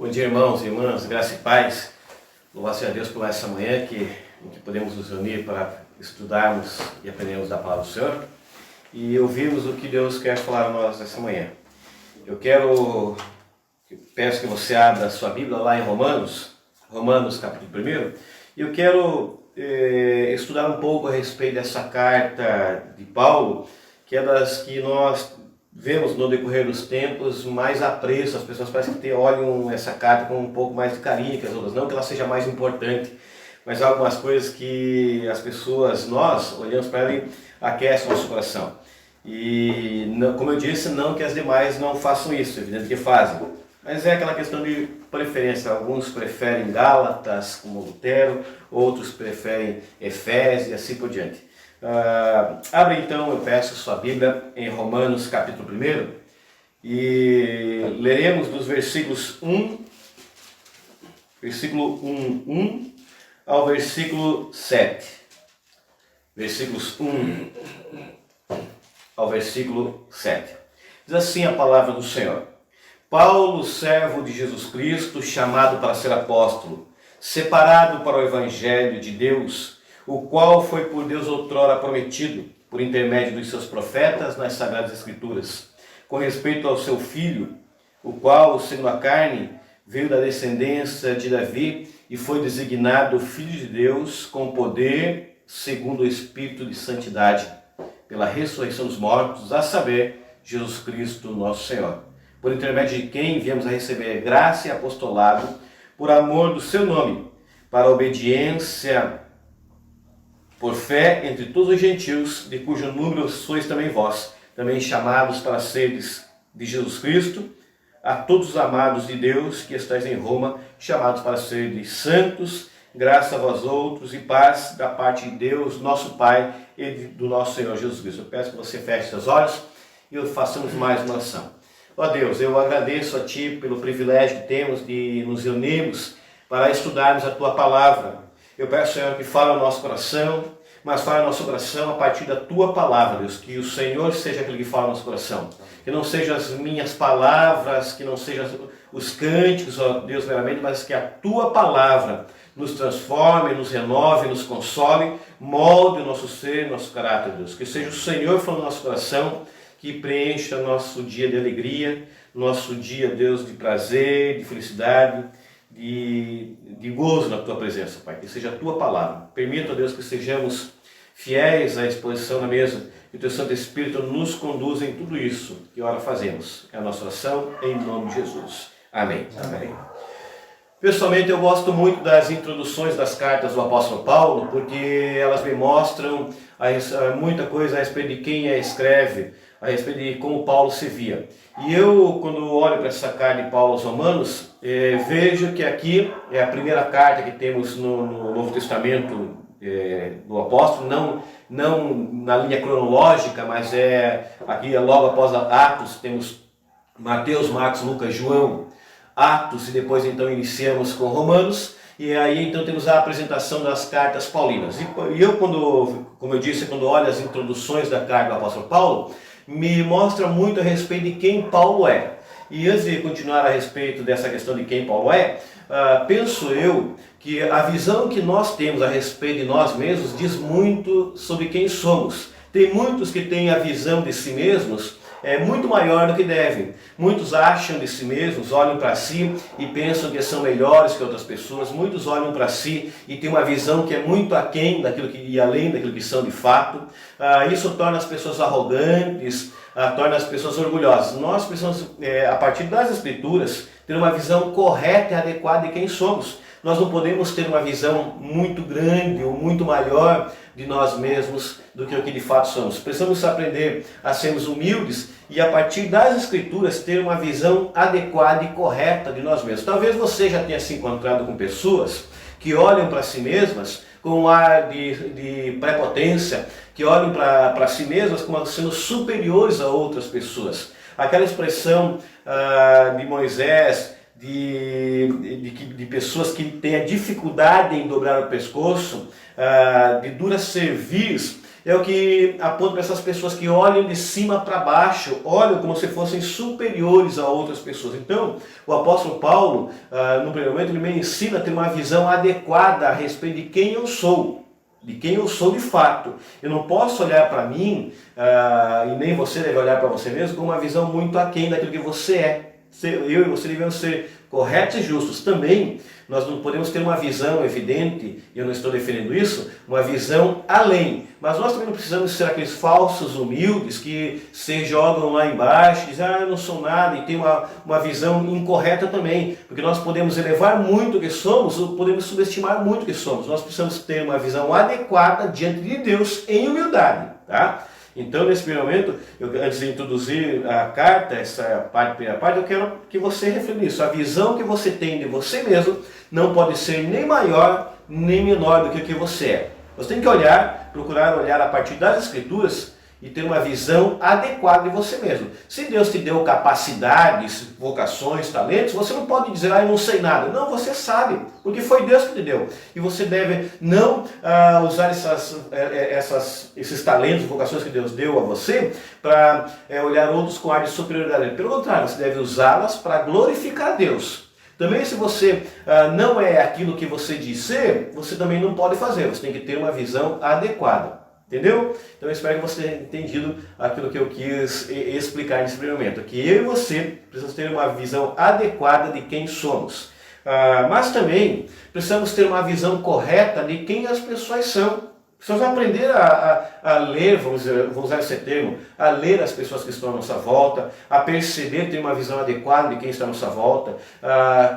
Bom dia, irmãos e irmãs, graça e paz. Louvado seja Deus por essa manhã em que podemos nos reunir para estudarmos e aprendermos da palavra do Senhor e ouvirmos o que Deus quer falar a nós nessa manhã. Peço que você abra a sua Bíblia lá em Romanos capítulo 1, e eu quero estudar um pouco a respeito dessa carta de Paulo, que é das que nós vemos no decorrer dos tempos mais apreço. As pessoas parecem que olham essa carta com um pouco mais de carinho que as outras, não que ela seja mais importante, mas há algumas coisas que as pessoas, nós olhamos para ela e aquece o nosso coração. E como eu disse, não que as demais não façam isso, é evidente que fazem, mas é aquela questão de preferência. Alguns preferem Gálatas, como Lutero, outros preferem Efésios e assim por diante. Abre então, eu peço, sua Bíblia em Romanos capítulo 1 e leremos dos versículos 1 ao versículo 7. Versículos 1 ao versículo 7. Diz assim a palavra do Senhor: Paulo, servo de Jesus Cristo, chamado para ser apóstolo, separado para o Evangelho de Deus, o qual foi por Deus outrora prometido, por intermédio dos seus profetas nas Sagradas Escrituras, com respeito ao seu Filho, o qual, segundo a carne, veio da descendência de Davi e foi designado Filho de Deus com poder, segundo o Espírito de Santidade, pela ressurreição dos mortos, a saber, Jesus Cristo nosso Senhor, por intermédio de quem viemos a receber graça e apostolado, por amor do seu nome, para a obediência por fé entre todos os gentios, de cujo número sois também vós, também chamados para seres de Jesus Cristo, a todos os amados de Deus que estáis em Roma, chamados para seres santos, graça a vós outros e paz da parte de Deus, nosso Pai, e do nosso Senhor Jesus Cristo. Eu peço que você feche seus olhos e façamos mais uma oração. Ó Deus, eu agradeço a Ti pelo privilégio que temos de nos reunirmos para estudarmos a Tua Palavra. Eu peço, Senhor, que fale ao nosso coração, mas fale ao nosso coração a partir da Tua Palavra, Deus. Que o Senhor seja aquele que fala ao nosso coração. Que não sejam as minhas palavras, que não sejam os cânticos, ó Deus, meramente, mas que a Tua Palavra nos transforme, nos renove, nos console, molde o nosso ser, nosso caráter, Deus. Que seja o Senhor falando no nosso coração, que preencha nosso dia de alegria, nosso dia, Deus, de prazer, de felicidade, de gozo na Tua presença, Pai. Que seja a Tua Palavra. Permita, Deus, que sejamos fiéis à exposição na mesa, que o Teu Santo Espírito nos conduza em tudo isso que ora fazemos. É a nossa oração em nome de Jesus. Amém. Amém. Pessoalmente, eu gosto muito das introduções das cartas do apóstolo Paulo, porque elas me mostram muita coisa a respeito de quem a escreve, a respeito de como Paulo se via. E eu, quando olho para essa carta de Paulo aos Romanos, vejo que aqui é a primeira carta que temos no Novo Testamento do apóstolo, não na linha cronológica, mas aqui logo após Atos, temos Mateus, Marcos, Lucas, João, Atos, e depois então iniciamos com Romanos, e aí então temos a apresentação das cartas paulinas. E eu, como eu disse, quando olho as introduções da carta do apóstolo Paulo, me mostra muito a respeito de quem Paulo é. E antes de continuar a respeito dessa questão de quem Paulo é, penso eu que a visão que nós temos a respeito de nós mesmos diz muito sobre quem somos. Tem muitos que têm a visão de si mesmos muito maior do que devem. Muitos acham de si mesmos, olham para si e pensam que são melhores que outras pessoas. Muitos olham para si e têm uma visão que é muito aquém daquilo que e além daquilo que são de fato. Isso torna as pessoas arrogantes, torna as pessoas orgulhosas. Nós precisamos, a partir das Escrituras, ter uma visão correta e adequada de quem somos. Nós não podemos ter uma visão muito grande ou muito maior de nós mesmos do que o que de fato somos. Precisamos aprender a sermos humildes e, a partir das Escrituras, ter uma visão adequada e correta de nós mesmos. Talvez você já tenha se encontrado com pessoas que olham para si mesmas com um ar de prepotência, que olham para si mesmas como sendo superiores a outras pessoas. Aquela expressão de Moisés, de pessoas que têm a dificuldade em dobrar o pescoço, de dura cerviz, é o que aponta para essas pessoas que olham de cima para baixo, olham como se fossem superiores a outras pessoas. Então, o apóstolo Paulo, no primeiro momento, ele me ensina a ter uma visão adequada a respeito de quem eu sou. De quem eu sou de fato. Eu não posso olhar para mim, e nem você deve olhar para você mesmo, com uma visão muito aquém daquilo que você é. Eu e você devemos ser corretos e justos. Também, nós não podemos ter uma visão evidente, e eu não estou defendendo isso, uma visão além. Mas nós também não precisamos ser aqueles falsos humildes que se jogam lá embaixo, dizem, eu não sou nada, e tem uma visão incorreta também. Porque nós podemos elevar muito o que somos, ou podemos subestimar muito o que somos. Nós precisamos ter uma visão adequada diante de Deus em humildade, tá? Então, nesse primeiro momento, antes de introduzir a carta, essa primeira parte, eu quero que você reflita nisso. A visão que você tem de você mesmo não pode ser nem maior, nem menor do que o que você é. Você tem que procurar olhar a partir das Escrituras e ter uma visão adequada de você mesmo. Se Deus te deu capacidades, vocações, talentos, você não pode dizer, eu não sei nada. Não, você sabe, porque foi Deus que te deu. E você deve não usar esses talentos, vocações que Deus deu a você para olhar outros com ar de superioridade. Pelo contrário, você deve usá-las para glorificar a Deus. Também, se você não é aquilo que você diz ser, você também não pode fazer. Você tem que ter uma visão adequada. Entendeu? Então eu espero que você tenha entendido aquilo que eu quis explicar nesse primeiro momento. Que eu e você precisamos ter uma visão adequada de quem somos. Mas também precisamos ter uma visão correta de quem as pessoas são. Precisamos aprender a ler, vamos usar esse termo, a ler as pessoas que estão à nossa volta, a perceber, ter uma visão adequada de quem está à nossa volta.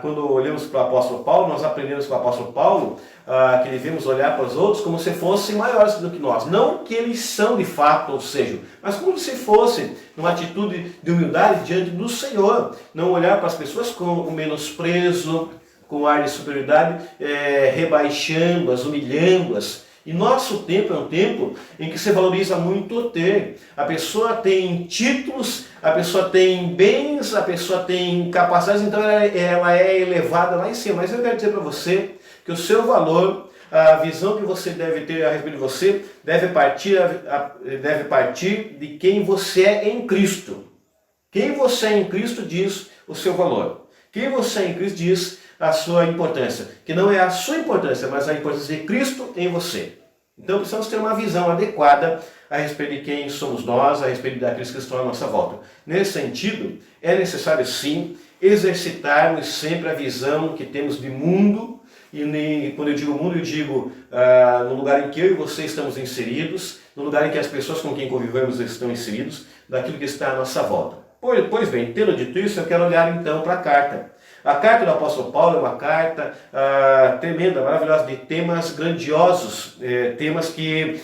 Quando olhamos para o apóstolo Paulo, nós aprendemos com o apóstolo Paulo que devemos olhar para os outros como se fossem maiores do que nós. Não que eles são de fato, ou seja, mas como se fossem numa atitude de humildade diante do Senhor. Não olhar para as pessoas com o menosprezo, com ar de superioridade, rebaixando-as, humilhando-as. E nosso tempo é um tempo em que se valoriza muito o ter. A pessoa tem títulos, a pessoa tem bens, a pessoa tem capacidades, então ela é elevada lá em cima. Mas eu quero dizer para você que o seu valor, a visão que você deve ter a respeito de você, deve partir de quem você é em Cristo. Quem você é em Cristo diz o seu valor. Quem você é em Cristo diz a sua importância, que não é a sua importância, mas a importância de Cristo em você. Então precisamos ter uma visão adequada a respeito de quem somos nós, a respeito daqueles que estão à nossa volta. Nesse sentido, é necessário sim exercitarmos sempre a visão que temos de mundo, e quando eu digo mundo, eu digo no lugar em que eu e você estamos inseridos, no lugar em que as pessoas com quem convivemos estão inseridos, daquilo que está à nossa volta. Pois bem, tendo dito isso, eu quero olhar então para a carta. A carta do apóstolo Paulo é uma carta tremenda, maravilhosa, de temas grandiosos, temas que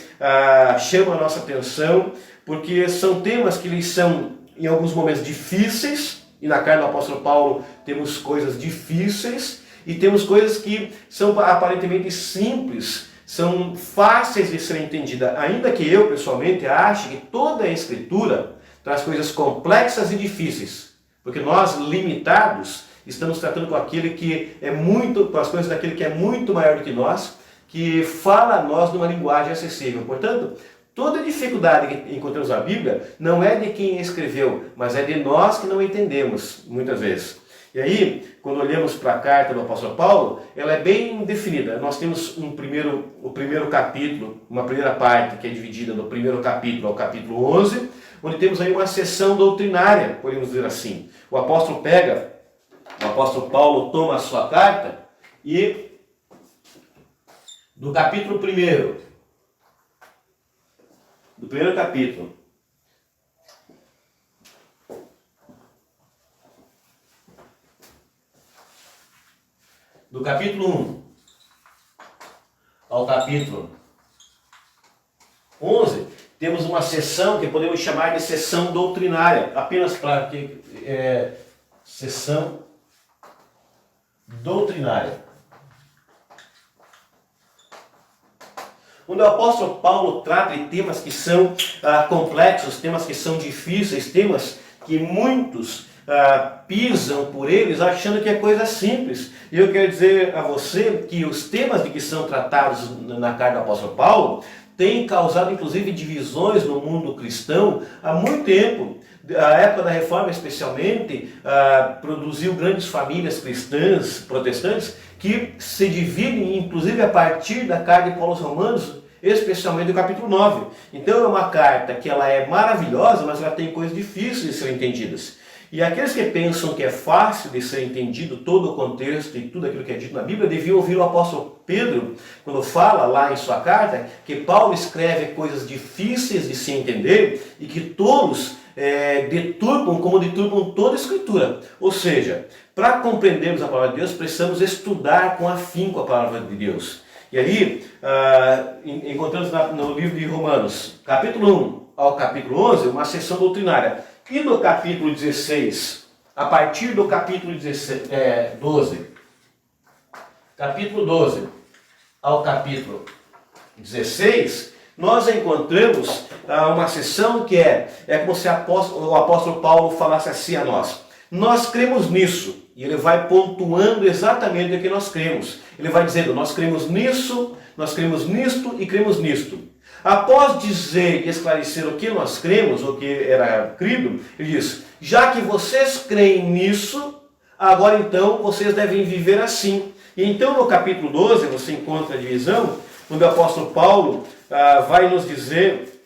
chamam a nossa atenção, porque são temas que eles são, em alguns momentos, difíceis, e na carta do apóstolo Paulo temos coisas difíceis, e temos coisas que são aparentemente simples, são fáceis de ser entendidas, ainda que eu, pessoalmente, ache que toda a Escritura traz coisas complexas e difíceis, porque nós, limitados, estamos tratando com aquele que com as coisas daquele que é muito maior do que nós, que fala a nós numa linguagem acessível. Portanto, toda dificuldade que encontramos na Bíblia não é de quem escreveu, mas é de nós que não entendemos, muitas vezes. E aí, quando olhamos para a carta do apóstolo Paulo, ela é bem definida. Nós temos o primeiro capítulo, uma primeira parte que é dividida do primeiro capítulo ao capítulo 11, onde temos aí uma seção doutrinária, podemos dizer assim. O apóstolo Paulo toma a sua carta e do capítulo 1, do primeiro capítulo, do capítulo 1 ao capítulo 11, temos uma seção que podemos chamar de seção doutrinária, apenas para que seção doutrinária, onde o apóstolo Paulo trata de temas que são complexos, temas que são difíceis, temas que muitos pisam por eles achando que é coisa simples. E eu quero dizer a você que os temas de que são tratados na carta do apóstolo Paulo tem causado inclusive divisões no mundo cristão há muito tempo. A época da Reforma especialmente produziu grandes famílias cristãs, protestantes, que se dividem inclusive a partir da carta de Paulo aos Romanos, especialmente o capítulo 9. Então é uma carta que ela é maravilhosa, mas ela tem coisas difíceis de serem entendidas. E aqueles que pensam que é fácil de ser entendido todo o contexto e tudo aquilo que é dito na Bíblia, deviam ouvir o apóstolo Pedro, quando fala lá em sua carta, que Paulo escreve coisas difíceis de se entender e que todos deturbam como deturbam toda a Escritura. Ou seja, para compreendermos a palavra de Deus, precisamos estudar com afinco a palavra de Deus. E aí, encontramos no livro de Romanos, capítulo 1 ao capítulo 11, uma seção doutrinária. E no capítulo 16, a partir do capítulo 12, capítulo 12 ao capítulo 16, nós encontramos uma seção que é como se o apóstolo Paulo falasse assim a nós. Nós cremos nisso. E ele vai pontuando exatamente o que nós cremos. Ele vai dizendo, nós cremos nisso, nós cremos nisto e cremos nisto. Após dizer e esclarecer o que nós cremos, o que era crido, ele diz, já que vocês creem nisso, agora então vocês devem viver assim. E então no capítulo 12 você encontra a divisão, onde o apóstolo Paulo vai nos dizer,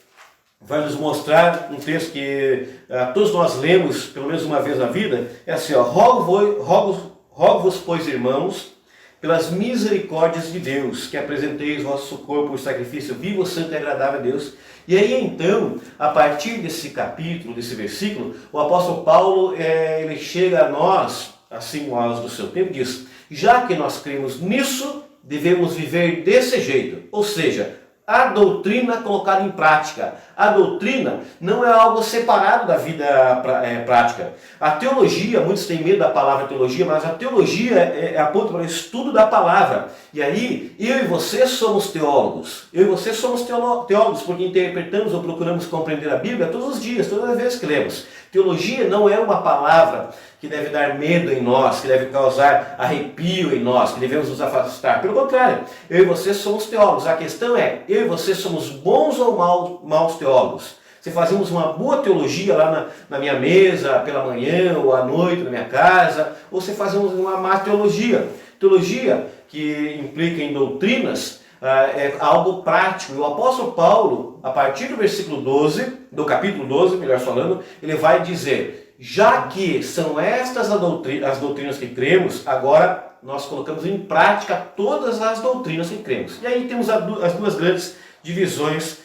vai nos mostrar um texto que todos nós lemos pelo menos uma vez na vida, é assim, rogo-vos, pois irmãos, pelas misericórdias de Deus, que apresenteis vosso corpo por sacrifício vivo, santo e agradável a Deus. E aí então, a partir desse capítulo, desse versículo, o apóstolo Paulo, ele chega a nós, assim aos do seu tempo, e diz, já que nós cremos nisso, devemos viver desse jeito. Ou seja, a doutrina colocada em prática. A doutrina não é algo separado da vida prática. A teologia, muitos têm medo da palavra teologia, mas a teologia aponta para o estudo da palavra. E aí, eu e você somos teólogos. Eu e você somos teólogos porque interpretamos ou procuramos compreender a Bíblia todos os dias, todas as vezes que lemos. Teologia não é uma palavra que deve dar medo em nós, que deve causar arrepio em nós, que devemos nos afastar. Pelo contrário, eu e você somos teólogos. A questão é, eu e você somos bons ou maus teólogos? Se fazemos uma boa teologia lá na minha mesa, pela manhã ou à noite na minha casa, ou se fazemos uma má teologia. Teologia que implica em doutrinas, é algo prático. E o apóstolo Paulo, a partir do versículo 12, do capítulo 12, melhor falando, ele vai dizer, já que são estas as doutrinas que cremos, agora nós colocamos em prática todas as doutrinas que cremos. E aí temos as duas grandes divisões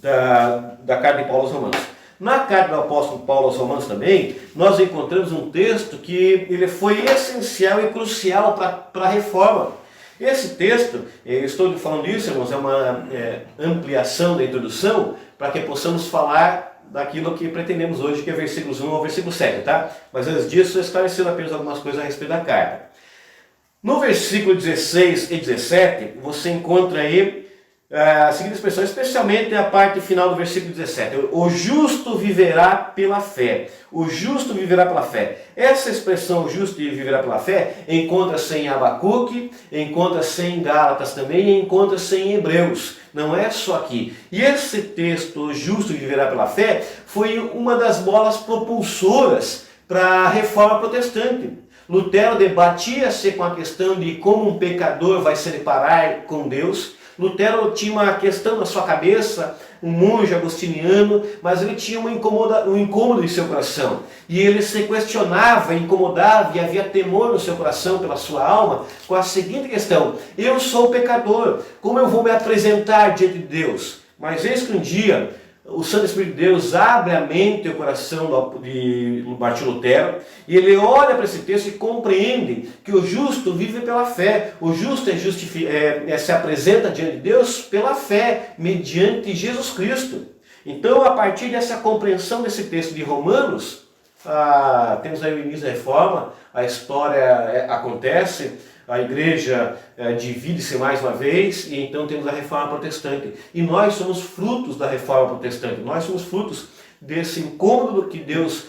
da carta de Paulo aos Romanos. Na carta do apóstolo Paulo aos Romanos também, nós encontramos um texto que ele foi essencial e crucial para a reforma. Esse texto, eu estou falando isso, irmãos, é uma ampliação da introdução para que possamos falar daquilo que pretendemos hoje, que é versículos 1 ao versículo 7, tá? Mas antes disso, esclarecendo apenas algumas coisas a respeito da carta. No versículo 16 e 17, você encontra aí a seguinte expressão, especialmente a parte final do versículo 17. O justo viverá pela fé. O justo viverá pela fé. Essa expressão, o justo viverá pela fé, encontra-se em Abacuque, encontra-se em Gálatas também, e encontra-se em Hebreus. Não é só aqui. E esse texto, o justo viverá pela fé, foi uma das molas propulsoras para a reforma protestante. Lutero debatia-se com a questão de como um pecador vai se deparar com Deus. Lutero tinha uma questão na sua cabeça, um monge agostiniano, mas ele tinha um incômodo em seu coração. E ele se questionava, incomodava e havia temor no seu coração, pela sua alma, com a seguinte questão: eu sou pecador, como eu vou me apresentar diante de Deus? Mas eis que um dia o Santo Espírito de Deus abre a mente e o coração de Martinho Lutero, e ele olha para esse texto e compreende que o justo vive pela fé. O justo se apresenta diante de Deus pela fé, mediante Jesus Cristo. Então, a partir dessa compreensão desse texto de Romanos, temos aí o início da reforma, a história acontece, a igreja divide-se mais uma vez, e então temos a reforma protestante. E nós somos frutos da reforma protestante, nós somos frutos desse incômodo que Deus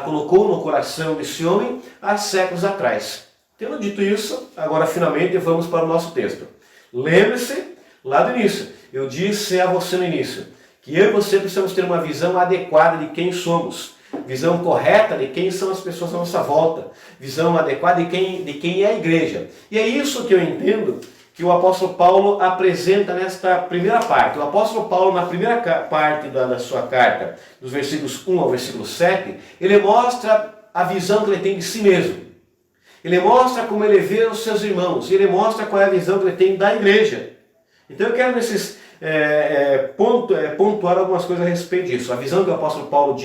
colocou no coração desse homem há séculos atrás. Tendo dito isso, agora finalmente vamos para o nosso texto. Lembre-se, lá do início. Eu disse a você no início que eu e você precisamos ter uma visão adequada de quem somos. Visão correta de quem são as pessoas à nossa volta. Visão adequada de quem é a igreja. E é isso que eu entendo que o apóstolo Paulo apresenta nesta primeira parte. O apóstolo Paulo, na primeira parte da sua carta, dos versículos 1 ao versículo 7, ele mostra a visão que ele tem de si mesmo. Ele mostra como ele vê os seus irmãos. Ele mostra qual é a visão que ele tem da igreja. Então eu quero nesses pontuar algumas coisas a respeito disso. A visão que o apóstolo Paulo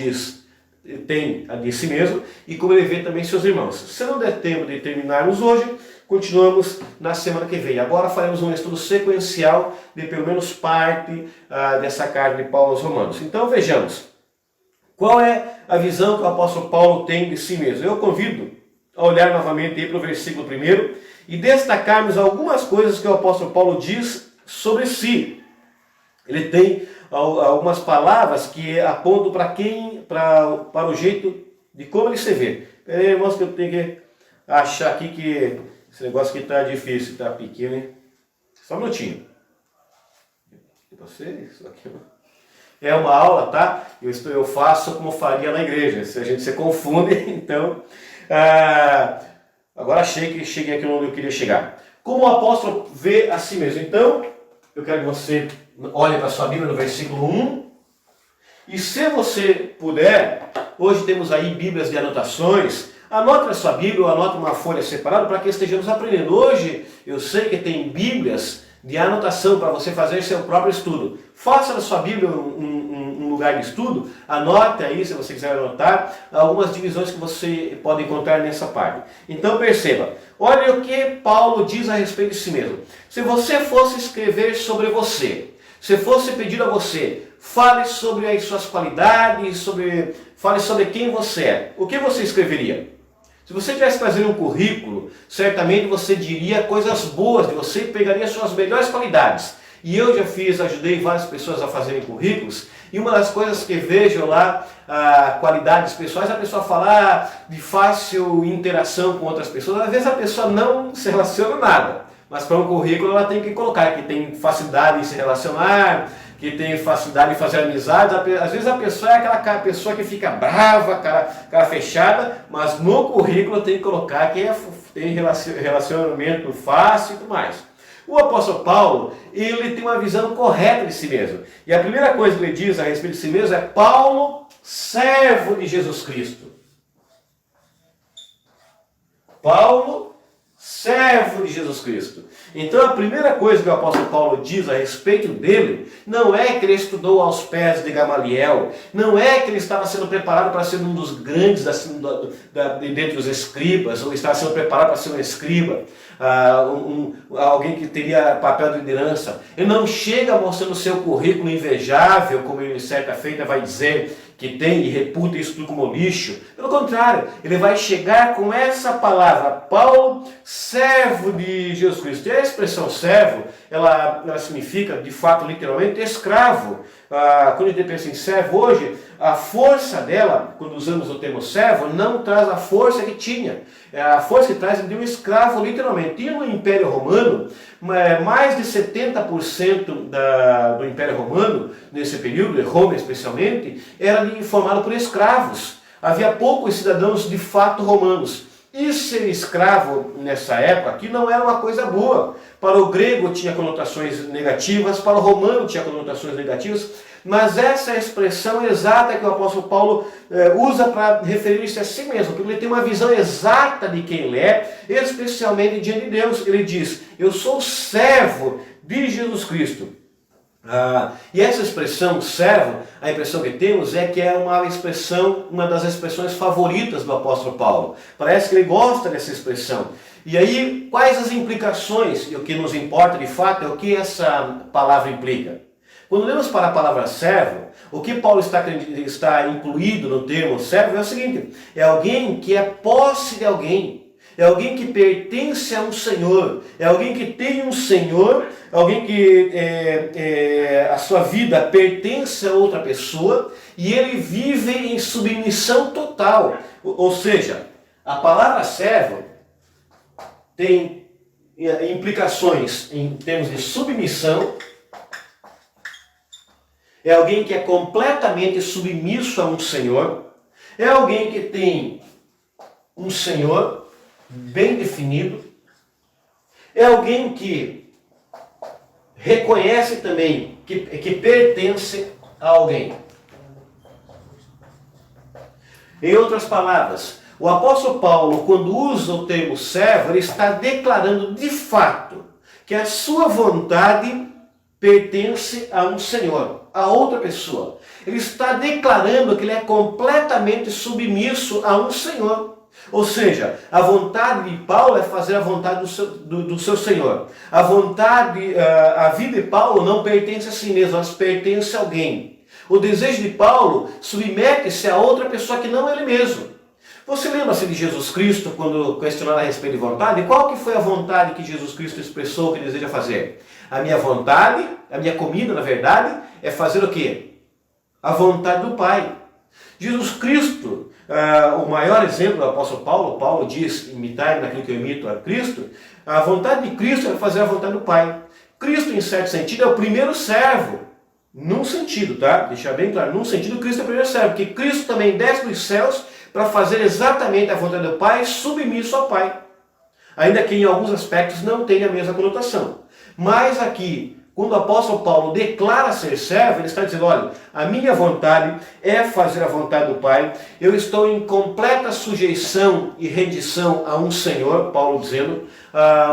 tem de si mesmo e como ele vê também seus irmãos. Se não der tempo de terminarmos hoje, continuamos na semana que vem. Agora faremos um estudo sequencial de pelo menos parte dessa carta de Paulo aos Romanos. Então vejamos, qual é a visão que o apóstolo Paulo tem de si mesmo? Eu convido a olhar novamente aí para o versículo 1 e destacarmos algumas coisas que o apóstolo Paulo diz sobre si. Ele tem algumas palavras que apontam para o jeito de como ele se vê. Espera aí, irmãos, que eu tenho que achar aqui que esse negócio aqui está difícil, está pequeno, hein? Só um minutinho. Isso aqui é uma aula, tá? Eu faço como faria na igreja. Se a gente se confunde, então... agora cheguei aqui onde eu queria chegar. Como o apóstolo vê a si mesmo. Então, eu quero que você olhe para a sua Bíblia no versículo 1. E se você puder, hoje temos aí Bíblias de anotações. Anote na sua Bíblia ou anote uma folha separada para que estejamos aprendendo. Hoje eu sei que tem Bíblias de anotação para você fazer seu próprio estudo. Faça na sua Bíblia um lugar de estudo. Anote aí, se você quiser anotar, algumas divisões que você pode encontrar nessa parte. Então perceba, olha o que Paulo diz a respeito de si mesmo. Se você fosse escrever sobre você, se fosse pedir a você, fale sobre as suas qualidades, fale sobre quem você é, o que você escreveria? Se você tivesse fazendo um currículo, certamente você diria coisas boas de você e pegaria suas melhores qualidades. E eu já ajudei várias pessoas a fazerem currículos, e uma das coisas que vejo lá, qualidades pessoais, a pessoa falar de fácil interação com outras pessoas. Às vezes a pessoa não se relaciona nada, mas para um currículo ela tem que colocar que tem facilidade em se relacionar, que tem facilidade em fazer amizades. Às vezes a pessoa é aquela pessoa que fica brava, cara fechada, mas no currículo tem que colocar que tem relacionamento fácil e tudo mais. O apóstolo Paulo, ele tem uma visão correta de si mesmo. E a primeira coisa que ele diz a respeito de si mesmo é Paulo, servo de Jesus Cristo. Paulo, servo de Jesus Cristo. Então a primeira coisa que o apóstolo Paulo diz a respeito dele não é que ele estudou aos pés de Gamaliel, não é que ele estava sendo preparado para ser um dos grandes dentre os escribas, ou estava sendo preparado para ser um escriba, alguém que teria papel de liderança. Ele não chega mostrando o seu currículo invejável, como ele certa feita vai dizer que tem e reputa isso tudo como lixo. Pelo contrário, ele vai chegar com essa palavra, Paulo, servo de Jesus Cristo. E a expressão servo, ela significa, de fato, literalmente, escravo. Quando a gente pensa em servo hoje, a força dela, quando usamos o termo servo, não traz a força que tinha. A força que traz de um escravo, literalmente. E no Império Romano, mais de 70% do Império Romano, nesse período, de Roma especialmente, era formado por escravos. Havia poucos cidadãos de fato romanos. E ser escravo nessa época que não era uma coisa boa. Para o grego tinha conotações negativas, para o romano tinha conotações negativas, mas essa é a expressão exata que o apóstolo Paulo usa para referir-se a si mesmo, porque ele tem uma visão exata de quem ele é, especialmente diante de Deus. Ele diz, eu sou servo de Jesus Cristo. E essa expressão, servo, a impressão que temos é que é uma das expressões favoritas do apóstolo Paulo. Parece que ele gosta dessa expressão. E aí, quais as implicações? E o que nos importa de fato é o que essa palavra implica. Quando lemos para a palavra servo, o que Paulo está incluído no termo servo é o seguinte: é alguém que é posse de alguém. É alguém que pertence a um senhor, é alguém que tem um senhor, alguém que a sua vida pertence a outra pessoa e ele vive em submissão total. Ou seja, a palavra servo tem implicações em termos de submissão. É alguém que é completamente submisso a um Senhor. É alguém que tem um Senhor bem definido. É alguém que reconhece também que pertence a alguém. Em outras palavras, o apóstolo Paulo, quando usa o termo servo, ele está declarando de fato que a sua vontade pertence a um Senhor, a outra pessoa. Ele está declarando que ele é completamente submisso a um Senhor. Ou seja, a vontade de Paulo é fazer a vontade do seu Senhor. A vida de Paulo não pertence a si mesmo, mas pertence a alguém. O desejo de Paulo submete-se a outra pessoa que não ele mesmo. Você lembra-se de Jesus Cristo quando questionaram a respeito de vontade? Qual que foi a vontade que Jesus Cristo expressou que deseja fazer? A minha vontade, a minha comida, na verdade, é fazer o quê? A vontade do Pai. Jesus Cristo, o maior exemplo do apóstolo Paulo diz, imitar naquilo que eu imito a Cristo, a vontade de Cristo é fazer a vontade do Pai. Cristo, em certo sentido, é o primeiro servo. Num sentido, tá? Deixar bem claro, num sentido, Cristo é o primeiro servo, porque Cristo também desce dos céus para fazer exatamente a vontade do Pai, submisso ao Pai. Ainda que em alguns aspectos não tenha a mesma conotação. Mas aqui, quando o apóstolo Paulo declara ser servo, ele está dizendo, olha, a minha vontade é fazer a vontade do Pai, eu estou em completa sujeição e rendição a um Senhor, Paulo dizendo,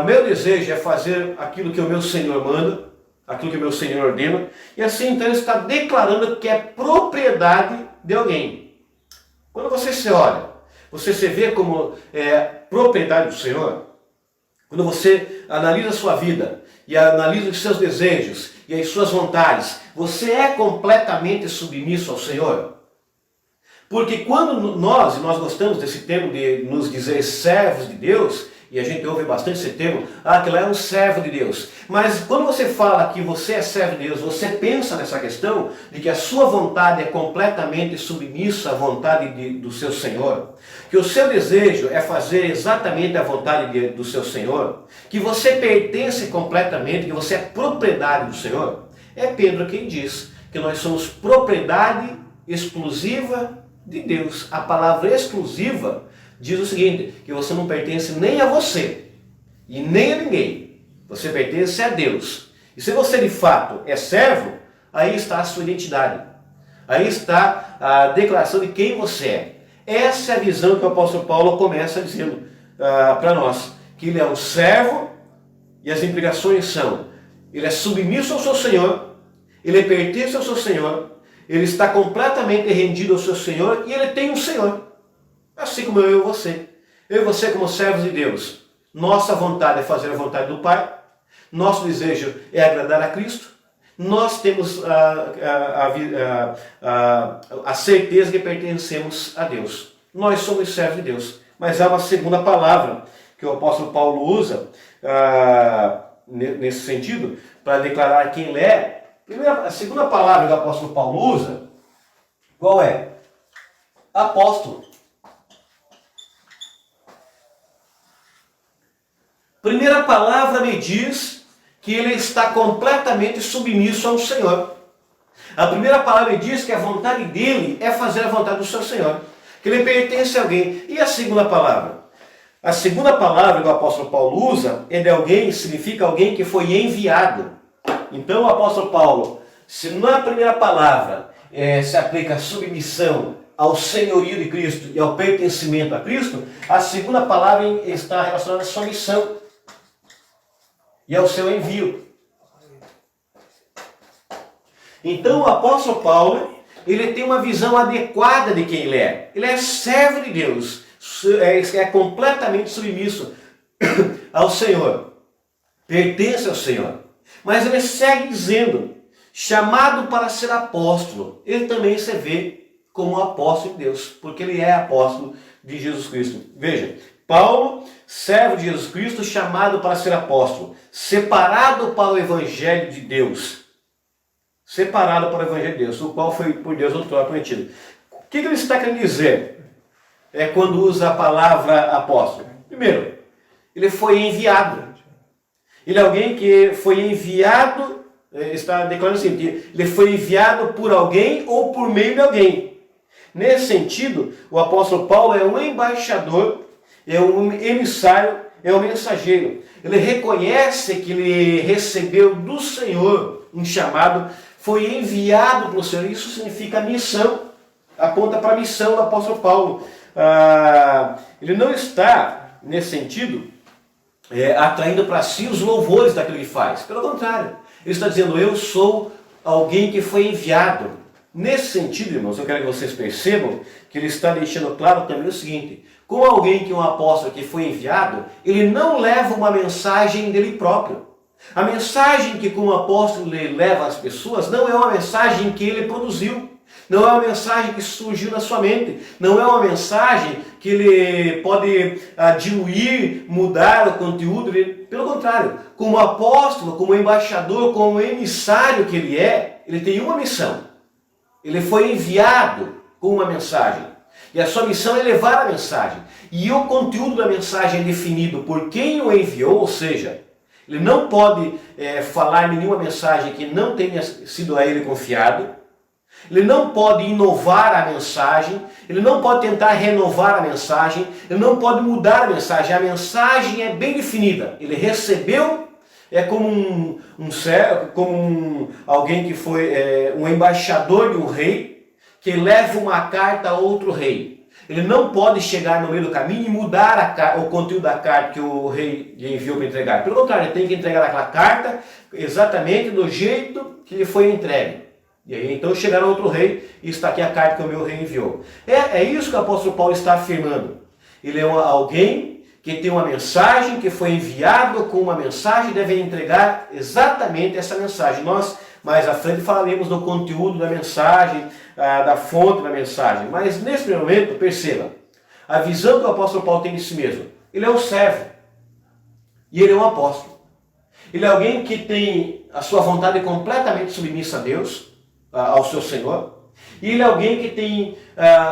meu desejo é fazer aquilo que o meu Senhor manda, aquilo que o meu Senhor ordena, e assim então ele está declarando que é propriedade de alguém. Quando você se olha, você se vê como propriedade do Senhor, quando você analisa a sua vida e analisa os seus desejos e as suas vontades, você é completamente submisso ao Senhor? Porque quando nós gostamos desse termo de nos dizer servos de Deus, e a gente ouve bastante esse termo, aquele é um servo de Deus. Mas quando você fala que você é servo de Deus, você pensa nessa questão de que a sua vontade é completamente submissa à vontade do seu Senhor, que o seu desejo é fazer exatamente a vontade do seu Senhor, que você pertence completamente, que você é propriedade do Senhor. É Pedro quem diz que nós somos propriedade exclusiva de Deus. A palavra exclusiva diz o seguinte, que você não pertence nem a você e nem a ninguém. Você pertence a Deus. E se você de fato é servo, aí está a sua identidade. Aí está a declaração de quem você é. Essa é a visão que o apóstolo Paulo começa dizendo para nós. Que ele é um servo e as implicações são, ele é submisso ao seu Senhor, ele pertence ao seu Senhor, ele está completamente rendido ao seu Senhor e ele tem um Senhor. Assim como eu e você. Eu e você como servos de Deus. Nossa vontade é fazer a vontade do Pai. Nosso desejo é agradar a Cristo. Nós temos a certeza que pertencemos a Deus. Nós somos servos de Deus. Mas há uma segunda palavra que o apóstolo Paulo usa nesse sentido para declarar quem ele é. A segunda palavra que o apóstolo Paulo usa, qual é? Apóstolo. Primeira palavra me diz que ele está completamente submisso ao Senhor. A primeira palavra me diz que a vontade dele é fazer a vontade do seu Senhor. Que ele pertence a alguém. E a segunda palavra? A segunda palavra que o apóstolo Paulo usa é de alguém, significa alguém que foi enviado. Então o apóstolo Paulo, se na primeira palavra se aplica a submissão ao senhorio de Cristo e ao pertencimento a Cristo, a segunda palavra está relacionada à sua missão e ao seu envio. Então o apóstolo Paulo, ele tem uma visão adequada de quem ele é. Ele é servo de Deus, é completamente submisso ao Senhor, pertence ao Senhor. Mas ele segue dizendo, chamado para ser apóstolo. Ele também se vê como apóstolo de Deus, porque ele é apóstolo de Jesus Cristo. Veja, Paulo, servo de Jesus Cristo, chamado para ser apóstolo, separado para o Evangelho de Deus. Separado para o Evangelho de Deus, o qual foi por Deus outrora prometido. O que ele está querendo dizer quando usa a palavra apóstolo? Primeiro, ele foi enviado. Ele é alguém que foi enviado, está declarando assim, que ele foi enviado por alguém ou por meio de alguém. Nesse sentido, o apóstolo Paulo é um embaixador, é um emissário, é um mensageiro. Ele reconhece que ele recebeu do Senhor um chamado, foi enviado pelo Senhor. Isso significa missão, aponta para a missão do apóstolo Paulo. Ele não está, nesse sentido, atraindo para si os louvores daquilo que faz. Pelo contrário, ele está dizendo, eu sou alguém que foi enviado. Nesse sentido, irmãos, eu quero que vocês percebam que ele está deixando claro também o seguinte, como alguém que é um apóstolo que foi enviado, ele não leva uma mensagem dele próprio. A mensagem que como apóstolo ele leva às pessoas não é uma mensagem que ele produziu. Não é uma mensagem que surgiu na sua mente. Não é uma mensagem que ele pode diluir, mudar o conteúdo. Pelo contrário, como apóstolo, como embaixador, como emissário que ele tem uma missão. Ele foi enviado com uma mensagem. E a sua missão é levar a mensagem. E o conteúdo da mensagem é definido por quem o enviou, ou seja, ele não pode falar nenhuma mensagem que não tenha sido a ele confiado. Ele não pode inovar a mensagem, ele não pode tentar renovar a mensagem, ele não pode mudar a mensagem. A mensagem é bem definida. Ele recebeu, como alguém que foi um embaixador de um rei, que leva uma carta a outro rei. Ele não pode chegar no meio do caminho e mudar o conteúdo da carta que o rei lhe enviou para entregar. Pelo contrário, ele tem que entregar aquela carta exatamente do jeito que lhe foi entregue. E aí então chegaram a outro rei e está aqui a carta que o meu rei enviou. É isso que o apóstolo Paulo está afirmando. Ele é alguém que tem uma mensagem, que foi enviado com uma mensagem e deve entregar exatamente essa mensagem. Nós mais à frente falaremos do conteúdo da mensagem, da fonte da mensagem. Mas nesse primeiro momento, perceba, a visão que o apóstolo Paulo tem de si mesmo. Ele é um servo e ele é um apóstolo. Ele é alguém que tem a sua vontade completamente submissa a Deus, ao seu Senhor. E ele é alguém que tem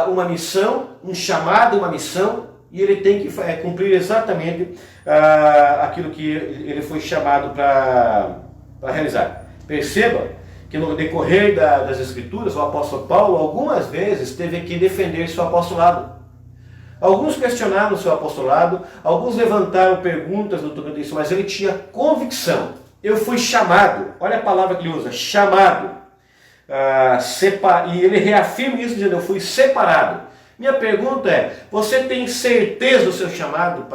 uma missão, um chamado, uma missão, e ele tem que cumprir exatamente aquilo que ele foi chamado para realizar. Perceba que no decorrer das Escrituras, o apóstolo Paulo algumas vezes teve que defender seu apostolado. Alguns questionaram o seu apostolado, alguns levantaram perguntas no tocante disso, mas ele tinha convicção. Eu fui chamado, olha a palavra que ele usa, chamado. E ele reafirma isso dizendo, eu fui separado. Minha pergunta é, você tem certeza do seu chamado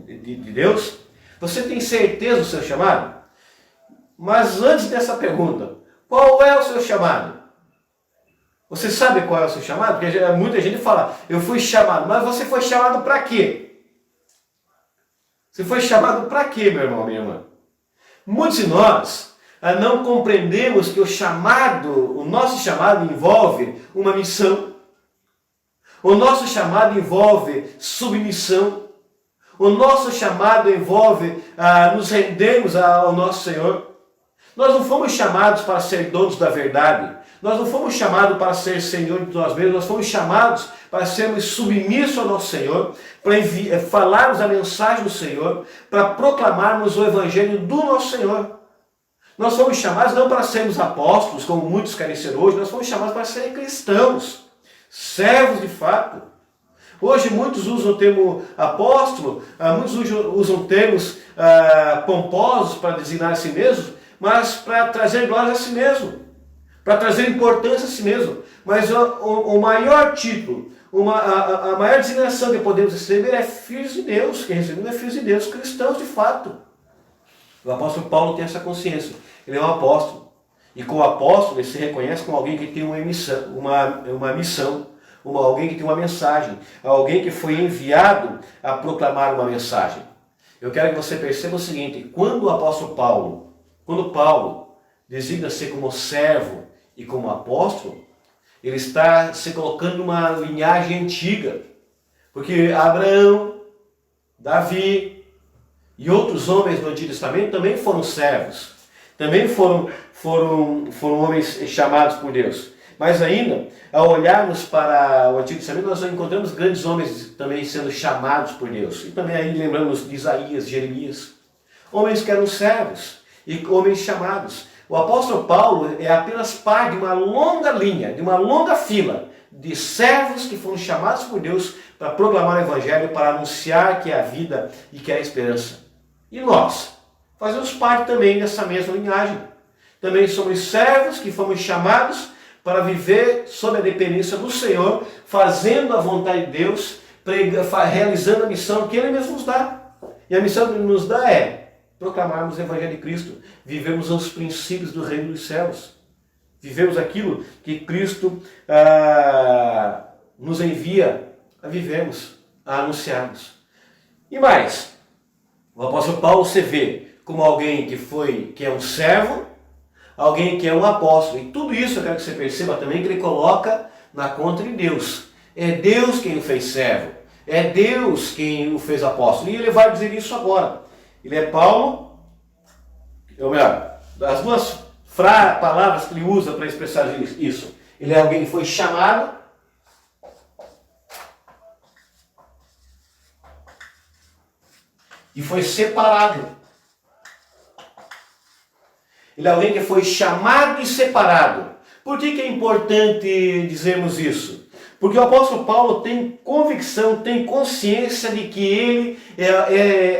de Deus? Você tem certeza do seu chamado? Mas antes dessa pergunta, qual é o seu chamado? Você sabe qual é o seu chamado? Porque muita gente fala, eu fui chamado, mas você foi chamado para quê? Você foi chamado para quê, meu irmão, minha irmã? Muitos de nós não compreendemos que o nosso chamado envolve uma missão. O nosso chamado envolve submissão. O nosso chamado envolve nos rendermos ao nosso Senhor. Nós não fomos chamados para ser donos da verdade. Nós não fomos chamados para ser senhor de nós mesmos. Nós fomos chamados para sermos submissos ao nosso Senhor, para falarmos a mensagem do Senhor, para proclamarmos o evangelho do nosso Senhor. Nós fomos chamados não para sermos apóstolos, como muitos querem ser hoje, nós fomos chamados para serem cristãos, servos de fato. Hoje muitos usam o termo apóstolo, muitos usam termos pomposos para designar a si mesmos, mas para trazer glória a si mesmo, para trazer importância a si mesmo. Mas o maior título, a maior designação que podemos receber é filhos de Deus. Quem recebemos é filhos de Deus, cristãos de fato. O apóstolo Paulo tem essa consciência. Ele é um apóstolo. E como apóstolo, ele se reconhece como alguém que tem uma missão, alguém que tem uma mensagem, alguém que foi enviado a proclamar uma mensagem. Eu quero que você perceba o seguinte, quando Paulo designa-se como servo e como apóstolo, ele está se colocando numa linhagem antiga. Porque Abraão, Davi e outros homens do Antigo Testamento também foram servos. Também foram homens chamados por Deus. Mas ainda, ao olharmos para o Antigo Testamento, nós encontramos grandes homens também sendo chamados por Deus. E também aí lembramos de Isaías, Jeremias. homens que eram servos e homens chamados. O apóstolo Paulo é apenas parte de uma longa linha, de uma longa fila de servos que foram chamados por Deus para proclamar o Evangelho, para anunciar que é a vida e que é a esperança. E nós fazemos parte também dessa mesma linhagem. Também somos servos que fomos chamados para viver sob a dependência do Senhor, fazendo a vontade de Deus, realizando a missão que Ele mesmo nos dá. E a missão que Ele nos dá é proclamarmos o Evangelho de Cristo, vivemos os princípios do reino dos céus. Vivemos aquilo que Cristo nos envia a vivermos, a anunciarmos. E mais, o apóstolo Paulo se vê como alguém que é um servo, alguém que é um apóstolo. E tudo isso eu quero que você perceba também que ele coloca na conta de Deus. É Deus quem o fez servo. É Deus quem o fez apóstolo. E ele vai dizer isso agora. Ele é Paulo, ou melhor, as duas palavras que ele usa para expressar isso. Ele é alguém que foi chamado e foi separado. Ele é alguém que foi chamado e separado. Por que é importante dizermos isso? Porque o apóstolo Paulo tem convicção, tem consciência de que ele,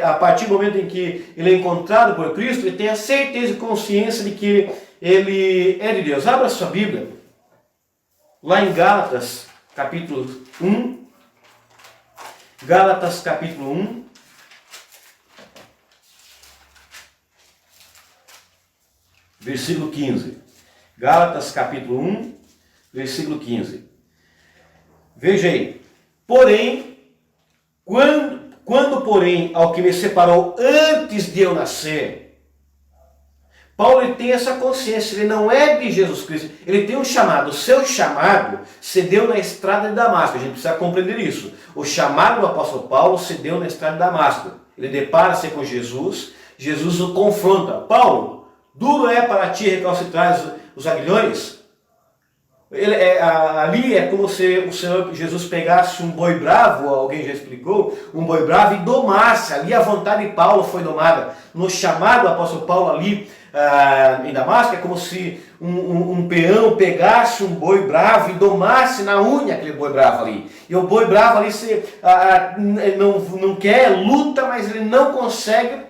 a partir do momento em que ele é encontrado por Cristo, ele tem a certeza e consciência de que ele é de Deus. Abra sua Bíblia, lá em Gálatas, capítulo 1. Gálatas, capítulo 1. Versículo 15. Gálatas, capítulo 1, versículo 15. Veja aí. Porém, quando porém, ao que me separou antes de eu nascer, Paulo ele tem essa consciência, ele não é de Jesus Cristo, ele tem um chamado. O seu chamado se deu na estrada de Damasco, a gente precisa compreender isso. O chamado do apóstolo Paulo se deu na estrada de Damasco. Ele depara-se com Jesus, Jesus o confronta. Paulo, duro é para ti recalcitrar os aguilhões? Ali é como se o Senhor Jesus pegasse um boi bravo, alguém já explicou, um boi bravo e domasse. Ali a vontade de Paulo foi domada. No chamado do apóstolo Paulo ali em Damasco, é como se um peão pegasse um boi bravo e domasse na unha aquele boi bravo ali. E o boi bravo ali não quer luta, mas ele não consegue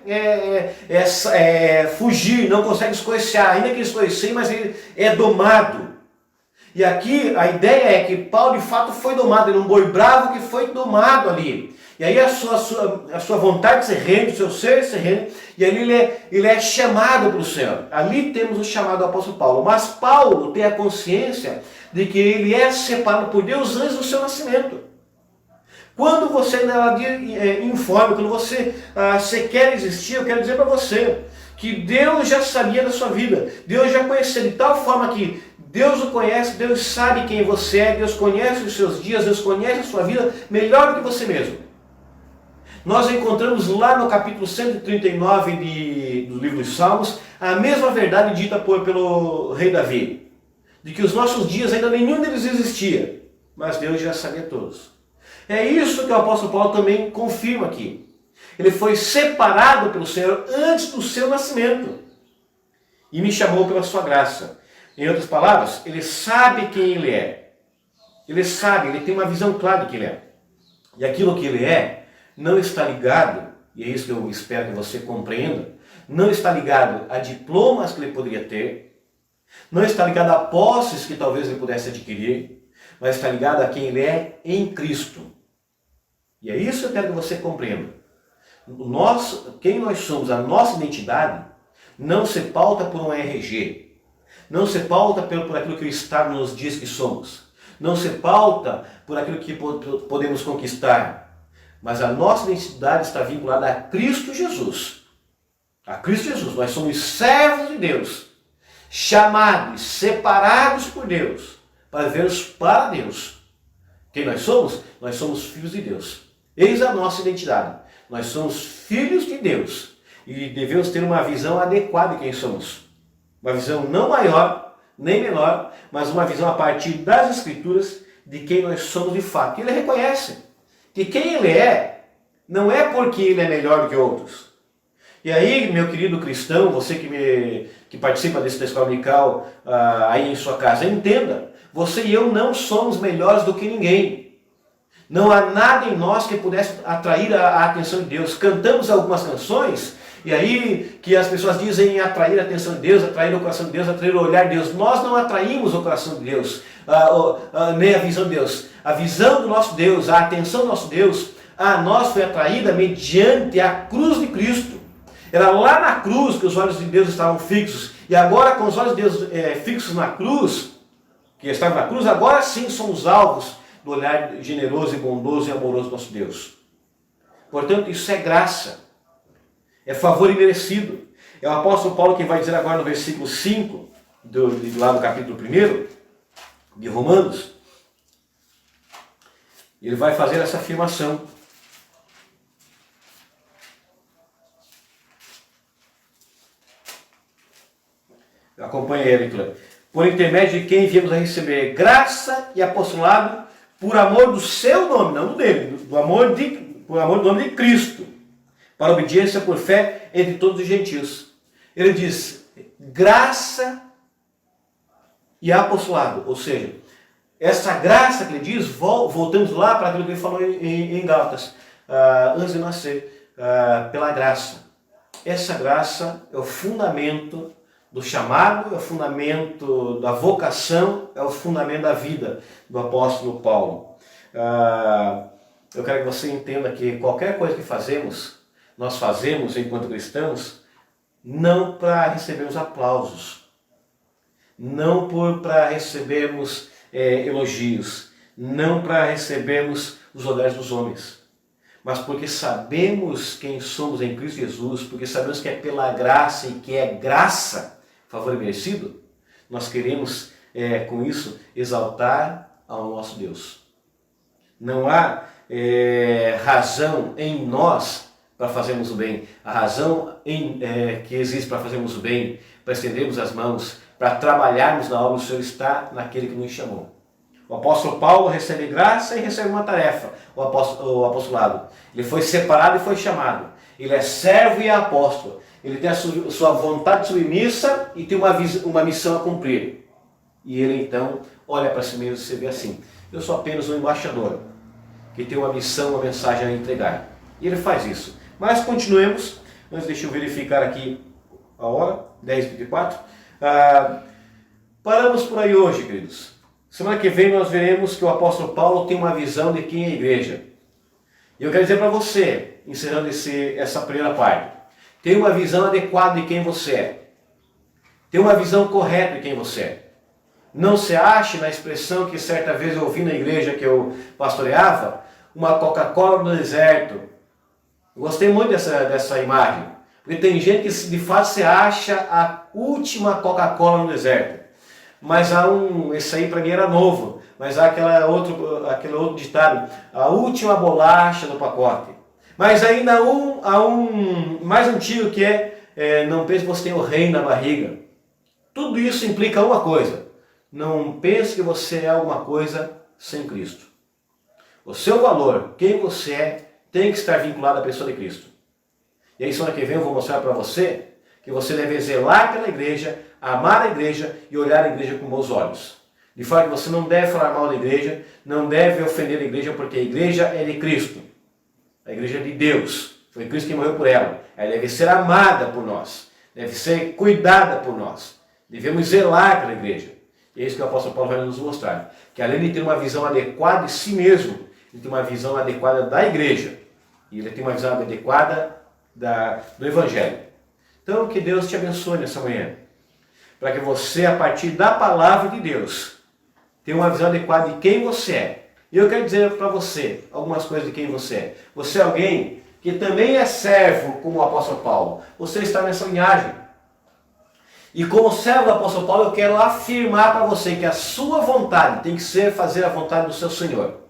fugir, não consegue escoicear. Ainda que escoiceie, mas ele é domado. E aqui a ideia é que Paulo de fato foi domado, ele é um boi bravo que foi domado ali. E aí a sua vontade se rende, o seu ser se rende, e ali ele é chamado pelo Senhor. Ali temos o chamado do apóstolo Paulo. Mas Paulo tem a consciência de que ele é separado por Deus antes do seu nascimento. Quando você ainda informa, quando você quer existir, eu quero dizer para você que Deus já sabia da sua vida. Deus já conhecia de tal forma que Deus o conhece, Deus sabe quem você é, Deus conhece os seus dias, Deus conhece a sua vida melhor do que você mesmo. Nós encontramos lá no capítulo 139 do livro dos Salmos a mesma verdade dita pelo rei Davi, de que os nossos dias ainda nenhum deles existia, mas Deus já sabia todos. É isso que o apóstolo Paulo também confirma aqui. Ele foi separado pelo Senhor antes do seu nascimento e me chamou pela sua graça. Em outras palavras, ele sabe quem ele é. Ele sabe, ele tem uma visão clara de quem ele é. E aquilo que ele é não está ligado, e é isso que eu espero que você compreenda, não está ligado a diplomas que ele poderia ter, não está ligado a posses que talvez ele pudesse adquirir, mas está ligado a quem ele é em Cristo. E é isso que eu quero que você compreenda. Quem nós somos, a nossa identidade, não se pauta por um RG, não se pauta por aquilo que o Estado nos diz que somos. Não se pauta por aquilo que podemos conquistar. Mas a nossa identidade está vinculada a Cristo Jesus. A Cristo Jesus. Nós somos servos de Deus. Chamados, separados por Deus. Para vivermos para Deus. Quem nós somos? Nós somos filhos de Deus. Eis a nossa identidade. Nós somos filhos de Deus. E devemos ter uma visão adequada de quem somos. Uma visão não maior, nem menor, mas uma visão a partir das Escrituras de quem nós somos de fato. E ele reconhece que quem ele é, não é porque ele é melhor do que outros. E aí, meu querido cristão, você que participa desse texto dominical aí em sua casa, entenda, você e eu não somos melhores do que ninguém. Não há nada em nós que pudesse atrair a atenção de Deus. Cantamos algumas canções, e aí que as pessoas dizem atrair a atenção de Deus, atrair o coração de Deus, atrair o olhar de Deus. Nós não atraímos o coração de Deus, nem a visão de Deus. A visão do nosso Deus, a atenção do nosso Deus, a nós foi atraída mediante a cruz de Cristo. Era lá na cruz que os olhos de Deus estavam fixos. E agora, com os olhos de Deus fixos na cruz, que estavam na cruz, agora sim somos alvos do olhar generoso e bondoso e amoroso do nosso Deus. Portanto, isso é graça. É favor imerecido. É o apóstolo Paulo quem vai dizer agora no versículo 5, lá do capítulo 1 de Romanos. Ele vai fazer essa afirmação. Acompanhe aí a leitura. Por intermédio de quem viemos a receber graça e apostolado por amor do seu nome, não do dele, por amor do nome de Cristo, para obediência por fé entre todos os gentios. Ele diz graça e apostolado, ou seja, essa graça que ele diz, voltamos lá para aquilo que ele falou em Gálatas, antes de nascer, pela graça. Essa graça é o fundamento do chamado, é o fundamento da vocação, é o fundamento da vida do apóstolo Paulo. Eu quero que você entenda que qualquer coisa que fazemos, nós fazemos enquanto cristãos, não para recebermos aplausos, não para recebermos elogios, não para recebermos os olhares dos homens, mas porque sabemos quem somos em Cristo Jesus, porque sabemos que é pela graça e que é graça, favor merecido, nós queremos com isso exaltar ao nosso Deus. Não há razão em nós para fazermos o bem. A razão que existe para fazermos o bem, para estendermos as mãos, para trabalharmos na obra do Senhor está naquele que nos chamou. O apóstolo Paulo recebe graça e recebe uma tarefa, o apostolado. Ele foi separado e foi chamado. Ele é servo e é apóstolo. Ele tem a sua vontade submissa e tem uma missão a cumprir. E ele então olha para si mesmo e se vê assim: eu sou apenas um embaixador que tem uma missão, uma mensagem a entregar. E ele faz isso. Mas continuemos. Antes, deixa eu verificar aqui a hora, 10h24. Paramos por aí hoje, queridos. Semana que vem nós veremos que o apóstolo Paulo tem uma visão de quem é a igreja. E eu quero dizer para você, encerrando essa primeira parte, tem uma visão adequada de quem você é. Tem uma visão correta de quem você é. Não se ache na expressão que certa vez eu ouvi na igreja que eu pastoreava, uma Coca-Cola no deserto. Eu gostei muito dessa imagem. Porque tem gente que de fato se acha a última Coca-Cola no deserto. Mas esse aí para mim era novo, mas há aquele outro ditado, a última bolacha do pacote. Mas ainda há um mais antigo que não pense que você tem o rei na barriga. Tudo isso implica uma coisa: não pense que você é alguma coisa sem Cristo. O seu valor, quem você é, tem que estar vinculado à pessoa de Cristo. E aí semana que vem eu vou mostrar para você que você deve zelar pela igreja, amar a igreja e olhar a igreja com bons olhos. De forma que você não deve falar mal da igreja, não deve ofender a igreja, porque a igreja é de Cristo. A igreja é de Deus. Foi Cristo que morreu por ela. Ela deve ser amada por nós. Deve ser cuidada por nós. Devemos zelar pela igreja. E é isso que o apóstolo Paulo vai nos mostrar. Que além de ter uma visão adequada de si mesmo, ele tem uma visão adequada da igreja. E ele tem uma visão adequada do evangelho. Então, que Deus te abençoe nessa manhã. Para que você, a partir da palavra de Deus, tenha uma visão adequada de quem você é. E eu quero dizer para você algumas coisas de quem você é. Você é alguém que também é servo, como o apóstolo Paulo. Você está nessa linhagem. E como servo do apóstolo Paulo, eu quero afirmar para você que a sua vontade tem que ser fazer a vontade do seu Senhor.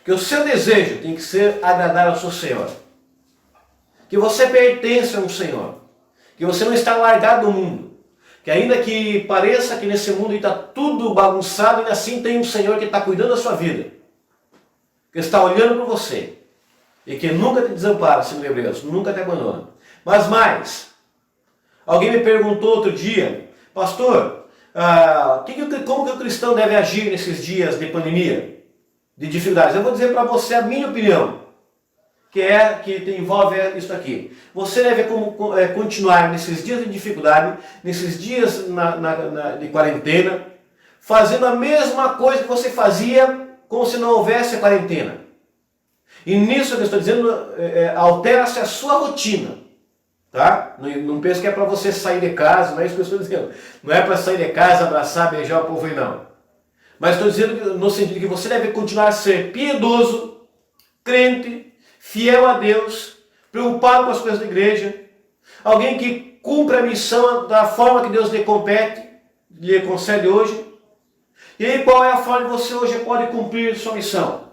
Que o seu desejo tem que ser agradar ao seu Senhor. Que você pertence a um Senhor. Que você não está largado do mundo. Que ainda que pareça que nesse mundo está tudo bagunçado, ainda assim tem um Senhor que está cuidando da sua vida. Que está olhando para você. E que nunca te desampara, segundo Hebreus, nunca te abandona. Mas mais, alguém me perguntou outro dia, pastor, como que o cristão deve agir nesses dias de pandemia, de dificuldades? Eu vou dizer para você a minha opinião, que envolve isso aqui. Você deve continuar nesses dias de dificuldade, nesses dias de quarentena, fazendo a mesma coisa que você fazia como se não houvesse a quarentena. E nisso que eu estou dizendo, altera-se a sua rotina. Tá? Não pense que é para você sair de casa, não é isso que eu estou dizendo. Não é para sair de casa, abraçar, beijar o povo aí, não. Mas estou dizendo no sentido que você deve continuar a ser piedoso, crente, fiel a Deus, preocupado com as coisas da igreja, alguém que cumpra a missão da forma que Deus lhe compete, lhe concede hoje. E aí qual é a forma que você hoje pode cumprir sua missão?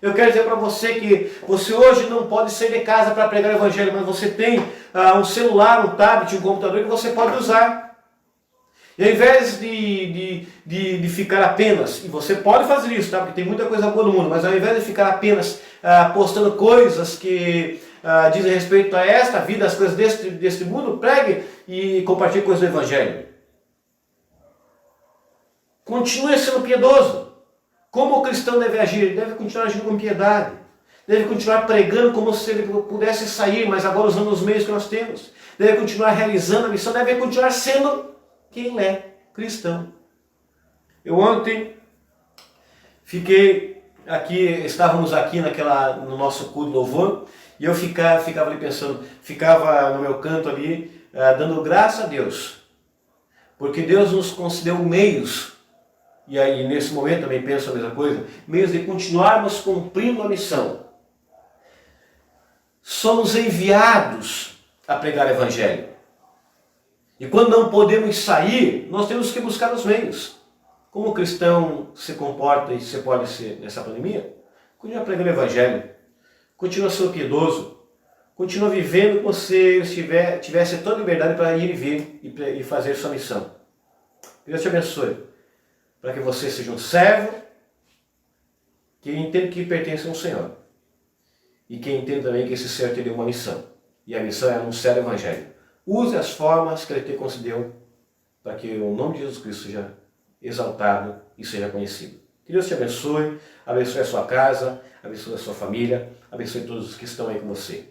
Eu quero dizer para você que você hoje não pode sair de casa para pregar o evangelho, mas você tem um celular, um tablet, um computador que você pode usar. E ao invés de ficar apenas, e você pode fazer isso, tá? Porque tem muita coisa boa no mundo, mas ao invés de ficar apenas postando coisas que dizem respeito a esta vida, as coisas deste mundo, pregue e compartilhe coisas do evangelho. Continue sendo piedoso. Como o cristão deve agir? Ele deve continuar agindo com piedade. Deve continuar pregando como se ele pudesse sair, mas agora usando os meios que nós temos. Deve continuar realizando a missão, deve continuar sendo quem é cristão. Eu ontem estávamos aqui no nosso culto de louvor, e eu ficava ali pensando, ficava no meu canto ali, dando graça a Deus. Porque Deus nos concedeu meios. E aí, nesse momento, também penso a mesma coisa, meios de continuarmos cumprindo a missão. Somos enviados a pregar o evangelho. E quando não podemos sair, nós temos que buscar os meios. Como o cristão se comporta e se pode ser nessa pandemia? Continua pregando o evangelho. Continua sendo piedoso. Continua vivendo como se tivesse toda a liberdade para ir e vir e fazer sua missão. Deus te abençoe. Para que você seja um servo que entenda que pertence ao Senhor. E que entenda também que esse Senhor te deu uma missão. E a missão é anunciar o evangelho. Use as formas que Ele te concedeu para que o nome de Jesus Cristo seja exaltado e seja conhecido. Que Deus te abençoe a sua casa, abençoe a sua família, abençoe todos os que estão aí com você.